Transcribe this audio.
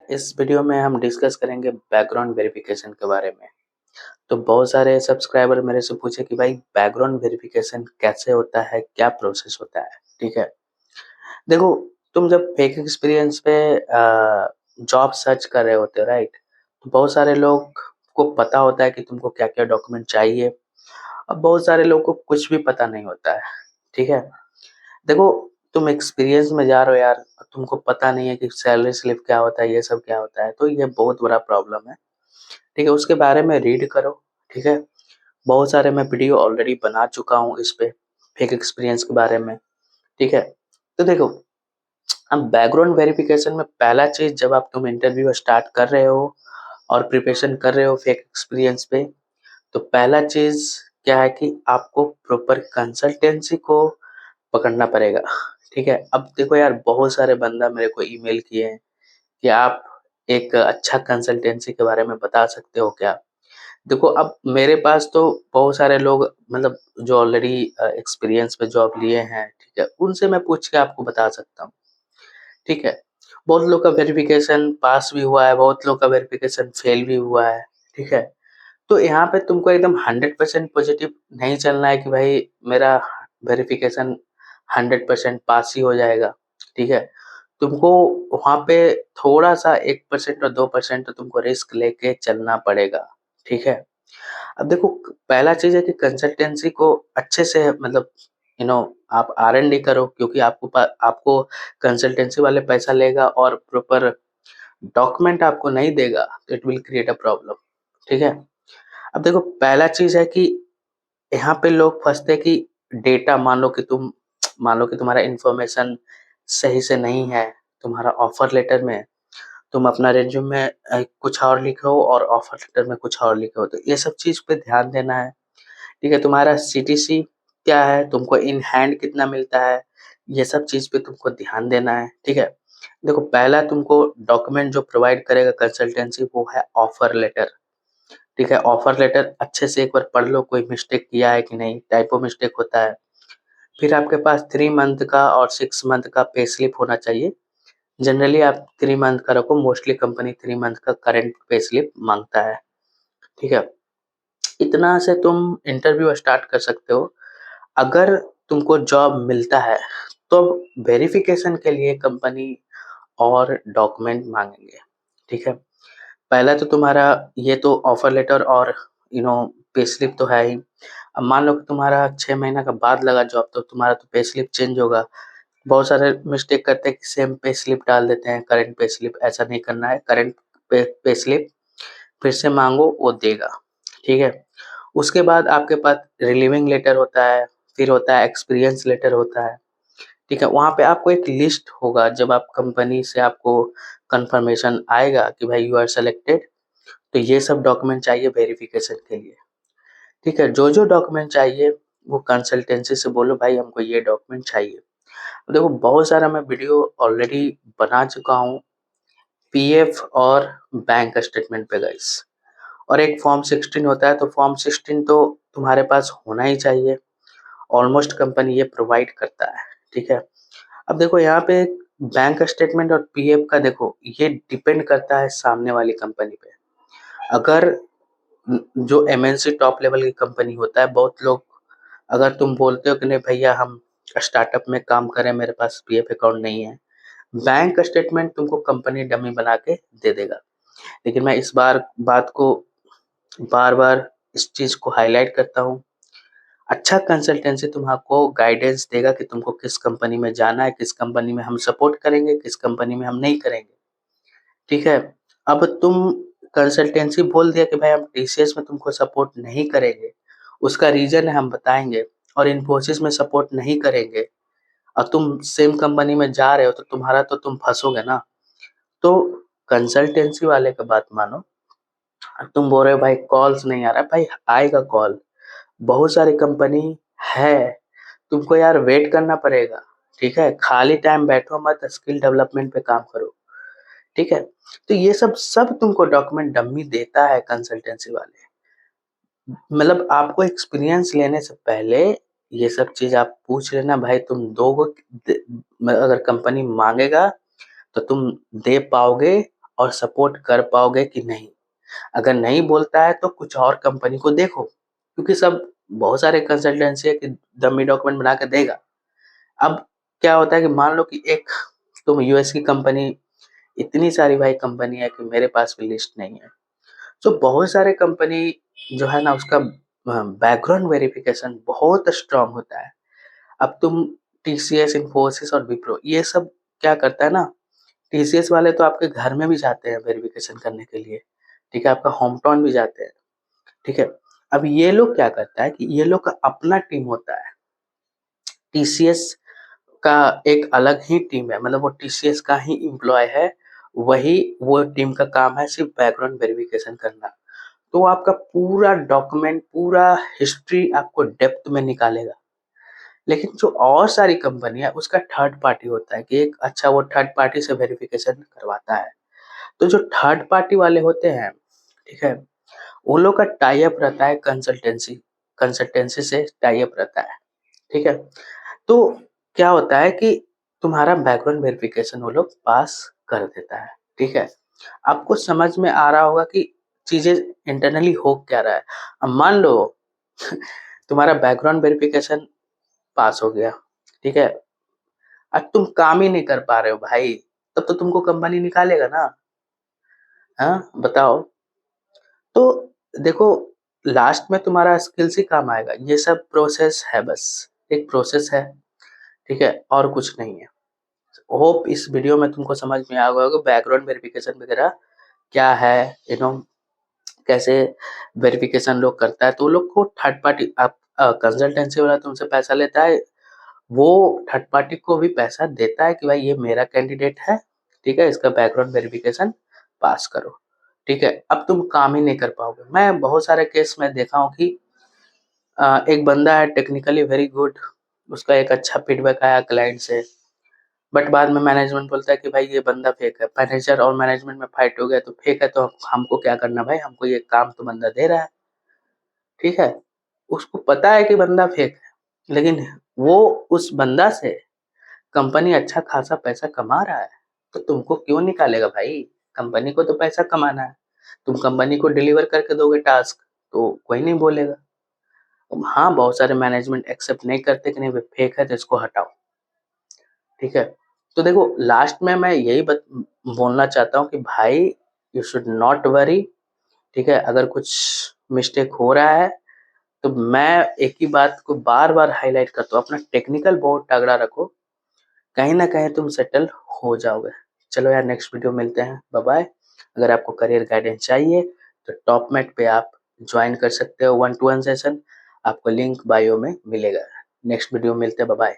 इस वीडियो में हम डिस्कस करेंगे बैकग्राउंड वेरिफिकेशन के बारे में। तो बहुत सारे सब्सक्राइबर मेरे से पूछे कि भाई बैकग्राउंड वेरिफिकेशन कैसे होता है, क्या प्रोसेस होता है? ठीक है। देखो, तुम जब फेक एक्सपीरियंस पे जॉब सर्च कर रहे होते हो, राइट? तो बहुत सारे लोग को पता होता है कि तुमको क्या-क्या डॉक्यूमेंट चाहिए और बहुत सारे लोगों को कुछ भी पता नहीं होता है। ठीक है? देखो, तुम एक्सपीरियंस में जा रहे हो यार, तुमको पता नहीं है कि सैलरी स्लिप क्या होता है, ये सब क्या होता है, तो ये बहुत बड़ा प्रॉब्लम है। ठीक है? उसके बारे में रीड करो, ठीक है? बहुत सारे मैं वीडियो ऑलरेडी बना चुका हूँ इस पे, फेक एक्सपीरियंस के बारे में, ठीक है? तो देखो, अब बैकग्राउंड वेरिफिकेशन में पहला चीज़ जब तुम इंटरव्यू स्टार्ट कर रहे हो और प्रिपरेशन कर रहे हो फेक एक्सपीरियंस पे, तो पहला चीज़ क्या है कि आपको प्रॉपर कंसल्टेंसी को पकड़ना पड़ेगा, ठीक है? अब देखो यार, बहुत सारे बंदा मेरे को ईमेल किए हैं कि आप एक अच्छा कंसल्टेंसी के बारे में बता सकते हो क्या? देखो, अब मेरे पास तो बहुत सारे लोग मतलब जो ऑलरेडी एक्सपीरियंस पे जॉब लिए हैं, ठीक है? उनसे मैं पूछ के आपको बता सकता हूँ, ठीक है? बहुत लोग का वेरिफिकेशन पास भी हुआ है, बहुत लोग का वेरिफिकेशन फेल भी हुआ है, ठीक है? तो यहाँ पे तुमको एकदम 100% पॉजिटिव नहीं चलना है कि भाई मेरा वेरिफिकेशन 100% पास ही हो जाएगा, ठीक है? तुमको वहाँ पे थोड़ा-सा 1% और 2% तो तुमको रिस्क लेके चलना पड़ेगा, ठीक है? अब देखो, पहला चीज़ है कि कंसल्टेंसी को अच्छे से मतलब आप आर-एन-डी करो, क्योंकि आपको कंसल्टेंसी वाले पैसा लेगा और प्रॉपर डॉक्यूमेंट आपको नहीं देगा, तो it will create a problem, ठीक है? अब देखो, पहला चीज़ है कि यहाँ पे लोग फँसते हैं कि डेटा मान लो कि तुम्हारा इन्फॉर्मेशन सही से नहीं है, तुम्हारा ऑफर लेटर में तुम अपना रिज्यूमे कुछ और लिखे हो और ऑफर लेटर में कुछ और लिखे हो, तो ये सब चीज़ पे ध्यान देना है, ठीक है? तुम्हारा सीटीसी क्या है, तुमको इन हैंड कितना मिलता है, ये सब चीज़ पे तुमको ध्यान देना है, ठीक है? देखो, पहला तुमको डॉक्यूमेंट जो प्रोवाइड करेगा कंसल्टेंसी वो है ऑफर लेटर, ठीक है? ऑफर लेटर अच्छे से एक बार पढ़ लो, कोई मिस्टेक किया है कि नहीं, टाइपो मिस्टेक होता है। फिर आपके पास 3 मंथ का और 6 मंथ का पे स्लिप होना चाहिए। जनरली आप 3 मंथ का रखो, मोस्टली कंपनी 3 मंथ का करंट पे स्लिप माँगता है, ठीक है? इतना से तुम इंटरव्यू स्टार्ट कर सकते हो। अगर तुमको जॉब मिलता है, तो वेरिफिकेशन के लिए कंपनी और डॉक्यूमेंट माँगेंगे, ठीक है? पहला तो तुम्हारा ये तो ऑफर लेटर और पे स्लिप तो है ही। अब मान लो कि तुम्हारा 6 महीना का बाद लगा जॉब, तो तुम्हारा तो पे स्लिप चेंज होगा। बहुत सारे मिस्टेक करते हैं कि सेम पे स्लिप डाल देते हैं, करंट पे स्लिप, ऐसा नहीं करना है। करंट पे पे स्लिप फिर से माँगो, वो देगा, ठीक है? उसके बाद आपके पास रिलीविंग लेटर होता है, फिर होता है एक्सपीरियंस लेटर होता है, ठीक है? वहाँ पे आपको एक लिस्ट होगा, जब आप कंपनी से आपको कन्फर्मेशन आएगा कि भाई यू आर सेलेक्टेड, तो ये सब डॉक्यूमेंट चाहिए वेरिफिकेशन के लिए, ठीक है? जो-जो डॉक्यूमेंट चाहिए वो कंसल्टेंसी से बोलो भाई हमको ये डॉक्यूमेंट चाहिए। देखो, बहुत सारा मैं वीडियो ऑलरेडी बना चुका हूँ पीएफ और बैंक स्टेटमेंट पे गाइस, और एक फॉर्म 16 होता है, तो फॉर्म 16 तो तुम्हारे पास होना ही चाहिए। ऑलमोस्ट कंपनी ये प्रोवाइड करता है, ठीक है? अब देखो, यहाँ पे बैंक स्टेटमेंट और पीएफ का देखो, ये डिपेंड करता है सामने वाली कंपनी पे। अगर जो एमएनसी टॉप लेवल की कंपनी होता है, बहुत लोग, अगर तुम बोलते हो कि नहीं भैया हम स्टार्टअप में काम कर रहे हैं, मेरे पास पीएफ अकाउंट नहीं है, बैंक स्टेटमेंट तुमको कंपनी डमी बना के दे देगा। लेकिन मैं इस बात को बार-बार इस चीज़ को हाइलाइट करता हूँ, अच्छा कंसल्टेंसी तुमको गाइडेंस देगा कि तुमको किस कंपनी में जाना है, किस कंपनी में हम सपोर्ट करेंगे, किस कंपनी में हम नहीं करेंगे, ठीक है? अब तुम कंसल्टेंसी बोल दिया कि भाई हम टीसीएस में तुमको सपोर्ट नहीं करेंगे, उसका रीज़न है हम बताएँगे, और इन्फोसिस में सपोर्ट नहीं करेंगे, और तुम सेम कंपनी में जा रहे हो, तो तुम फँसोगे ना। तो कंसल्टेंसी वाले का बात मानो। तुम बोल रहे हो भाई कॉल्स नहीं आ रहा है, भाई आएगा कॉल। बहुत सारी कंपनी है, तुमको यार वेट करना पड़ेगा, ठीक है? खाली टाइम बैठो मत, स्किल डेवलपमेंट पे काम करो, ठीक है? तो ये सब तुमको डॉक्यूमेंट डम्मी देता है कंसल्टेंसी वाले। मतलब आपको एक्सपीरियंस लेने से पहले ये सब चीज़ आप पूछ लेना, भाई तुम दोगे, अगर कंपनी माँगेगा तो तुम दे पाओगे, और सपोर्ट कर पाओगे कि नहीं। अगर नहीं बोलता है तो कुछ और कंपनी को देखो, क्योंकि सब बहुत सारे कंसल्टेंसी है कि डमी डॉक्यूमेंट बना के देगा। अब क्या होता है कि मान लो कि एक तुम यूएस की कंपनी, इतनी सारी भाई कंपनी है कि मेरे पास भी लिस्ट नहीं है। तो बहुत सारे कंपनी जो है ना उसका बैकग्राउंड वेरिफिकेशन बहुत स्ट्रांग होता है। अब तुम टीसीएस, इन्फोसिस और विप्रो ये सब क्या करता है ना, टीसीएस वाले तो आपके घर में भी जाते हैं वेरिफिकेशन करने के लिए, ठीक है, आपका होम टाउन भी जाते हैं, ठीक है। अब ये लोग क्या करता है कि ये लोग का अपना टीम होता है, टीसीएस का एक अलग ही टीम है, मतलब वो टीसीएस का ही एम्प्लॉय है, वही वो टीम का काम है सिर्फ बैकग्राउंड वेरिफिकेशन करना। तो आपका पूरा डॉक्यूमेंट, पूरा हिस्ट्री आपको डेप्थ में निकालेगा। लेकिन जो और सारी कंपनी है उसका थर्ड पार्टी होता है कि एक अच्छा वो थर्ड पार्टी से वेरिफिकेशन करवाता है। तो जो थर्ड पार्टी वाले होते हैं, ठीक है, उन लोग का टाई अप रहता है कंसल्टेंसी कंसल्टेंसी से टाई अप रहता है, ठीक है। तो क्या होता है कि तुम्हारा बैकग्राउंड वेरिफिकेशन वो लोग पास कर देता है, ठीक है। आपको समझ में आ रहा होगा कि चीजें इंटरनली हो क्या रहा है। अब मान लो तुम्हारा बैकग्राउंड वेरिफिकेशन पास हो गया, ठीक है, अब तुम काम ही नहीं कर पा रहे हो भाई, तब तो तुमको कंपनी निकालेगा ना। हाँ बताओ। तो देखो, लास्ट में तुम्हारा स्किल्स ही काम आएगा। ये सब प्रोसेस है, बस एक प्रोसेस है, ठीक है, और कुछ नहीं है। होप इस वीडियो में तुमको समझ में आ गया होगा बैकग्राउंड वेरिफिकेशन वगैरह क्या है, यू नो, कैसे वेरिफिकेशन लोग करता है। तो वो लोग को थर्ड पार्टी, आप कंसल्टेंसी वाला तुमसे पैसा लेता है, वो थर्ड पार्टी को भी पैसा देता है कि भाई ये मेरा कैंडिडेट है, ठीक है, इसका बैकग्राउंड वेरिफिकेशन पास करो, ठीक है। अब तुम काम ही नहीं कर पाओगे। मैं बहुत सारे केस में देखा हूँ कि एक बंदा है टेक्निकली वेरी गुड, उसका एक अच्छा फीडबैक आया क्लाइंट से, बट बाद में मैनेजमेंट बोलता है कि भाई ये बंदा फेक है। मैनेजर और मैनेजमेंट में फाइट हो गया, तो फेक है तो हमको क्या करना भाई, हमको ये काम तो बंदा दे रहा है, ठीक है। उसको पता है कि बंदा फेक है, लेकिन वो उस बंदा से कंपनी अच्छा खासा पैसा कमा रहा है, तो तुमको क्यों निकालेगा भाई। कंपनी को तो पैसा कमाना है, तुम कंपनी को डिलीवर करके दोगे टास्क, तो कोई नहीं बोलेगा। अब हाँ, बहुत सारे मैनेजमेंट एक्सेप्ट नहीं करते कि नहीं भाई फेक है तो इसको हटाओ, ठीक है। तो देखो लास्ट में मैं यही बोलना चाहता हूँ कि भाई यू शुड नॉट वरी, ठीक है। अगर कुछ मिस्टेक हो रहा है तो मैं एक ही बात को बार बार हाईलाइट करता हूँ, अपना टेक्निकल बहुत तगड़ा रखो, कहीं ना कहीं तुम सेटल हो जाओगे। चलो यार, नेक्स्ट वीडियो मिलते हैं, बाय बाय। अगर आपको करियर गाइडेंस चाहिए तो टॉपमेट पे आप ज्वाइन कर सकते हो 1-to-1 सेशन, आपको लिंक बायो में मिलेगा। नेक्स्ट वीडियो मिलते हैं, बाय बाय।